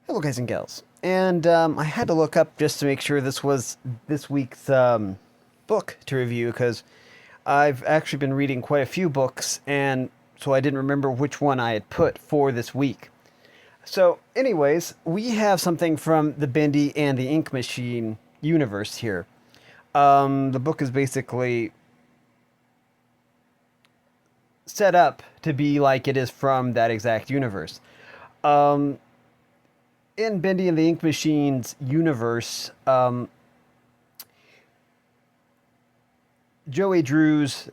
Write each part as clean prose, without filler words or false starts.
Hello, guys and gals. And I had to look up just to make sure this was this week's book to review because I've actually been reading quite a few books, and so I didn't remember which one I had put for this week. So, anyways, we have something from the Bendy and the Ink Machine universe here. The book is basically set up to be like it is from that exact universe. Um, in Bendy and the Ink Machine's universe, Joey Drew's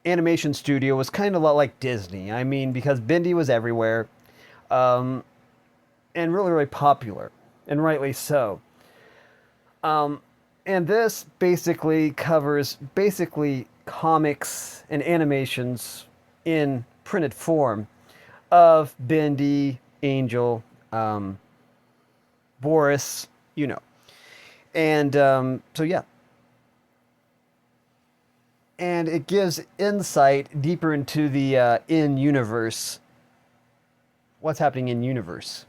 animation studio was kind of a lot like Disney. I mean, because Bendy was everywhere, um, and really, really popular, and rightly so. Um, and this basically covers basically comics and animations in printed form of Bendy, Angel, Boris, you know. And so, yeah. And it gives insight deeper into the in-universe, what's happening in universe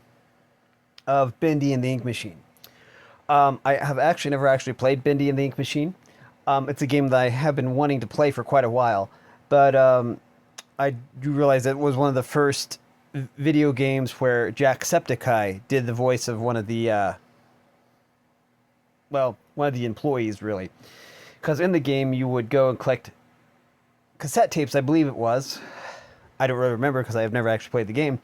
of Bendy and the Ink Machine. I have actually never actually played Bendy and the Ink Machine. It's a game that I have been wanting to play for quite a while, but I do realize it was one of the first video games where Jacksepticeye did the voice of one of the, one of the employees, really. Because in the game, you would go and collect cassette tapes, I believe it was. I don't really remember because I have never actually played the game.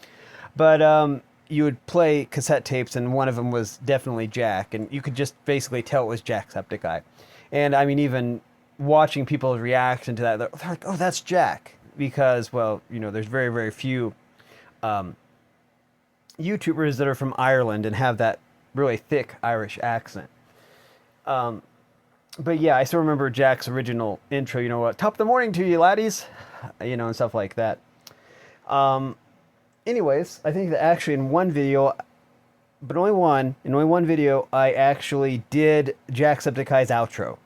But you would play cassette tapes, and one of them was definitely Jack, and you could just basically tell it was Jacksepticeye. And I mean, even watching people's reaction to that, they're like, "Oh, that's Jack," because, well, you know, there's very, very few YouTubers that are from Ireland and have that really thick Irish accent. But yeah, I still remember Jack's original intro. You know, top of the morning to you, laddies, you know, and stuff like that. Anyways, I think that actually in one video, but only one, in only one video, I actually did Jacksepticeye's outro.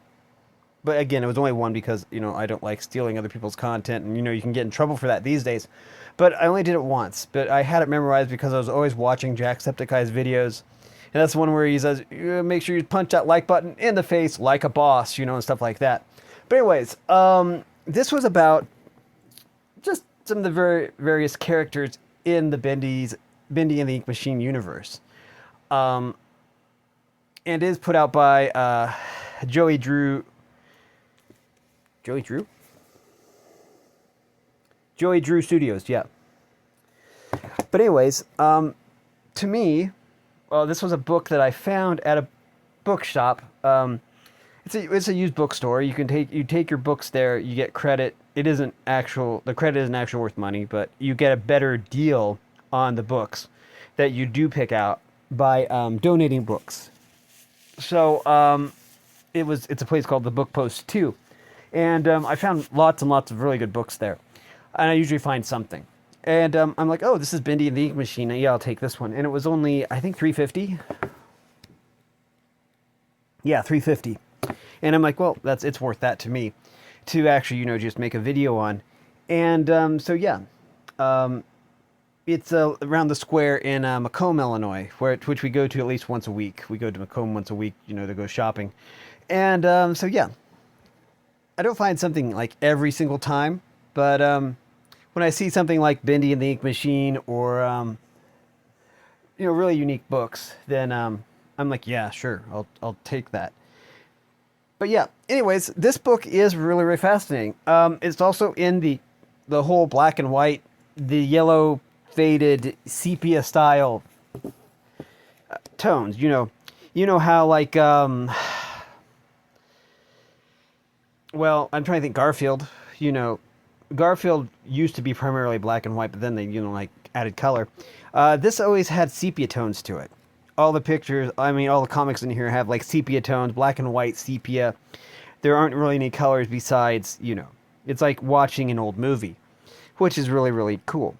But again, it was only one because, you know, I don't like stealing other people's content, and, you know, you can get in trouble for that these days. But I only did it once, but I had it memorized because I was always watching Jacksepticeye's videos. And that's the one where he says, make sure you punch that like button in the face like a boss, you know, and stuff like that. But anyways, this was about just some of the various characters in the Bendy and the Ink Machine universe. And it is put out by Joey Drew. Joey Drew? Joey Drew Studios, yeah. But anyways, to me, well, this was a book that I found at a bookshop. It's a used bookstore. You take your books there. You get credit. The credit isn't actually worth money, but you get a better deal on the books that you do pick out by donating books. So it's a place called the Book Post 2, and I found lots and lots of really good books there, and I usually find something. And I'm like, oh, this is Bendy and the Ink Machine. Yeah, I'll take this one. And it was only, I think, $3.50. Yeah, $3.50. And I'm like, well, it's worth that to me, to actually, you know, just make a video on. And so yeah, it's around the square in Macomb, Illinois, which we go to at least once a week. We go to Macomb once a week, you know, to go shopping. And so yeah, I don't find something like every single time, but when I see something like Bendy and the Ink Machine or, you know, really unique books, then I'm like, yeah, sure, I'll take that. But yeah, anyways, this book is really, really fascinating. It's also in the whole black and white, the yellow faded sepia style tones. You know how like well, I'm trying to think. Garfield, you know. Garfield used to be primarily black and white, but then they, you know, like added color. This always had sepia tones to it. All the pictures, I mean, all the comics in here have like sepia tones, black and white sepia. There aren't really any colors besides, you know, it's like watching an old movie, which is really, really cool.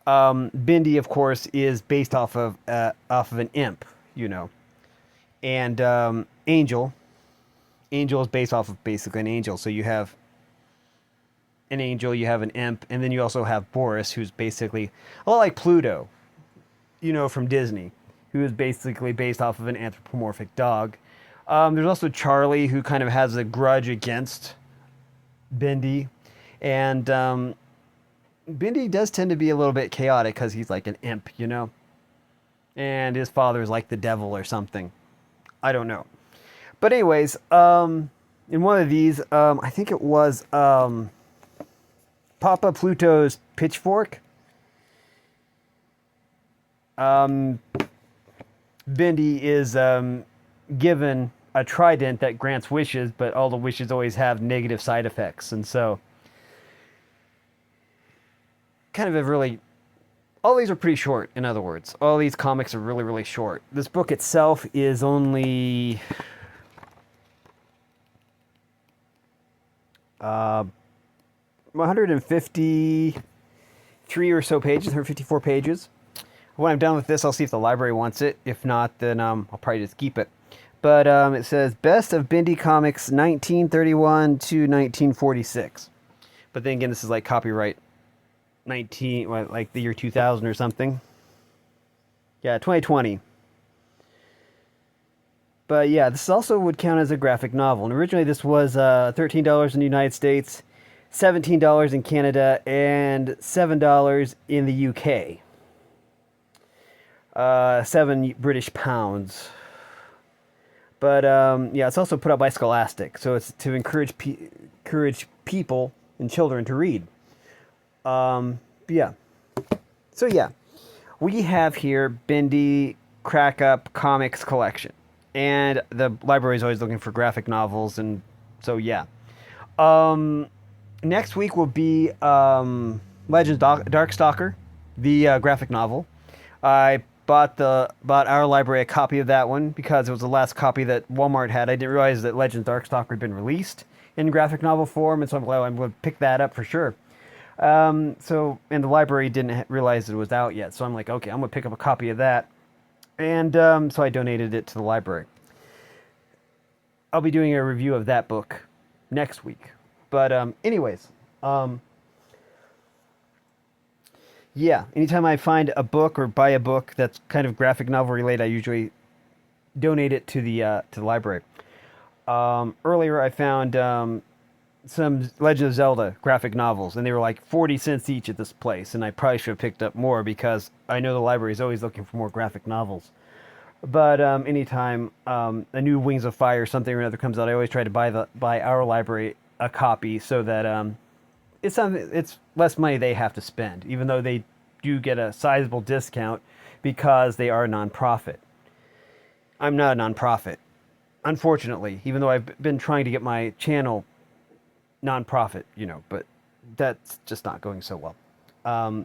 Bendy, of course, is based off of an imp, you know, and Angel is based off of basically an angel. So you have an angel, you have an imp, and then you also have Boris, who's basically a lot like Pluto. from Disney, who is basically based off of an anthropomorphic dog. There's also Charlie, who kind of has a grudge against Bendy. And Bendy does tend to be a little bit chaotic because he's like an imp. And his father is like the devil or something. I don't know. But anyways, in one of these, I think it was Papa Pluto's pitchfork. Bendy is given a trident that grants wishes, but all the wishes always have negative side effects. And so, kind of a really... All these are pretty short, in other words. All these comics are really, really short. This book itself is only... 153 or so pages, 154 pages. When I'm done with this, I'll see if the library wants it. If not, then I'll probably just keep it. But it says, Best of Bendy Comics 1931 to 1946. But then again, this is like copyright 19, like the year 2000 or something. Yeah, 2020. But yeah, this also would count as a graphic novel. And originally this was $13 in the United States, $17 in Canada, and $7 in the UK. 7 British pounds. But yeah, it's also put out by Scholastic. So it's to encourage people and children to read. Yeah. So yeah, we have here Bendy Crack Up Comics Collection. And the library is always looking for graphic novels, and so yeah. Next week will be Legends Darkstalker, the graphic novel. I bought our library a copy of that one because it was the last copy that Walmart had. I didn't realize that Legends Darkstalker had been released in graphic novel form, and so I'm like, well, I'm going to pick that up for sure. And the library didn't realize it was out yet, so I'm like, okay, I'm going to pick up a copy of that. And so I donated it to the library. I'll be doing a review of that book next week. But anyways, yeah, anytime I find a book or buy a book that's kind of graphic novel related, I usually donate it to the library. Earlier I found some Legend of Zelda graphic novels, and they were like 40 cents each at this place, and I probably should have picked up more because I know the library is always looking for more graphic novels. But anytime a new Wings of Fire or something or another comes out, I always try to buy our library a copy so that it's less money they have to spend, even though they do get a sizable discount because they are a nonprofit. I'm not a nonprofit, unfortunately, even though I've been trying to get my channel nonprofit, but that's just not going so well. Yeah.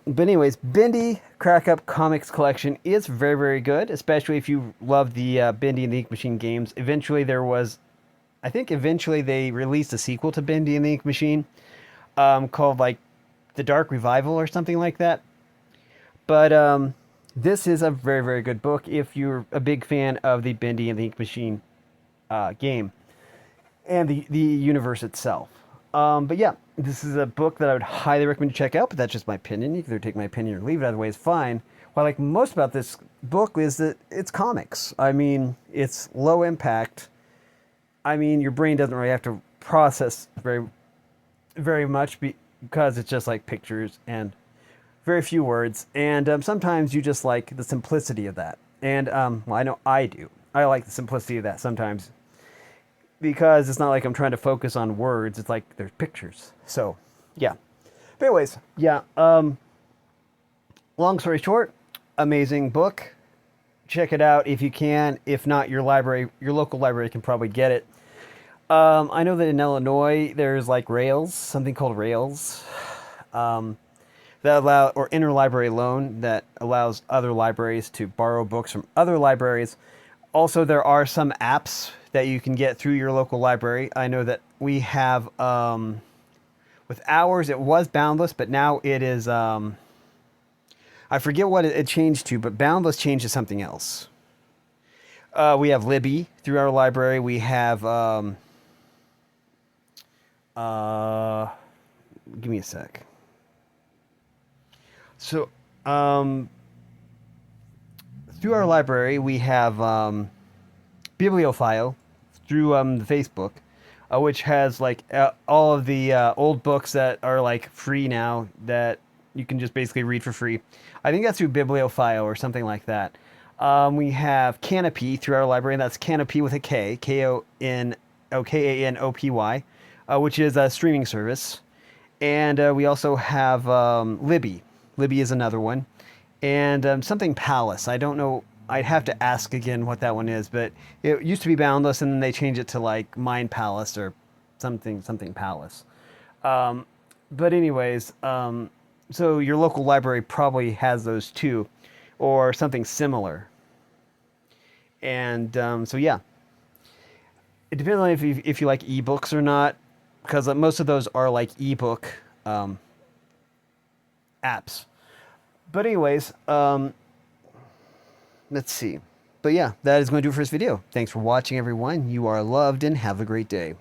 But anyways, Bendy Crack Up Comics Collection is very, very good, especially if you love the Bendy and the Ink Machine games. Eventually they released a sequel to Bendy and the Ink Machine called like The Dark Revival or something like that. But this is a very, very good book if you're a big fan of the Bendy and the Ink Machine game and the universe itself. But yeah, this is a book that I would highly recommend you check out, but that's just my opinion. You can either take my opinion or leave it. Either way is fine. What I like most about this book is that it's comics. I mean, it's low impact. I mean, your brain doesn't really have to process very, very much because it's just like pictures and very few words. And sometimes you just like the simplicity of that. And well, I know I do. I like the simplicity of that sometimes, because it's not like I'm trying to focus on words. It's like there's pictures. So, yeah. But anyways, yeah. Long story short, amazing book. Check it out if you can. If not, your local library can probably get it. I know that in Illinois there's like something called Rails, that allow, or interlibrary loan, that allows other libraries to borrow books from other libraries. Also, there are some apps that you can get through your local library. I know that we have, with ours, it was Boundless, but now it is, I forget what it changed to, but Boundless changed to something else. We have Libby through our library. We have, give me a sec. So, through our library, we have Bibliophile through the Facebook, which has like all of the old books that are like free now that you can just basically read for free. I think that's through Bibliophile or something like that. We have Canopy through our library, and that's Canopy with a K, Kanopy, which is a streaming service. And we also have Libby. Libby is another one. And something Palace. I don't know. I'd have to ask again what that one is, but it used to be Boundless, and then they changed it to like Mind Palace or something Palace. But anyways, so your local library probably has those too, or something similar. And so yeah, it depends on if you like ebooks or not, because most of those are like ebook apps. But anyways, let's see. But yeah, that is going to do it for this video. Thanks for watching, everyone. You are loved, and have a great day.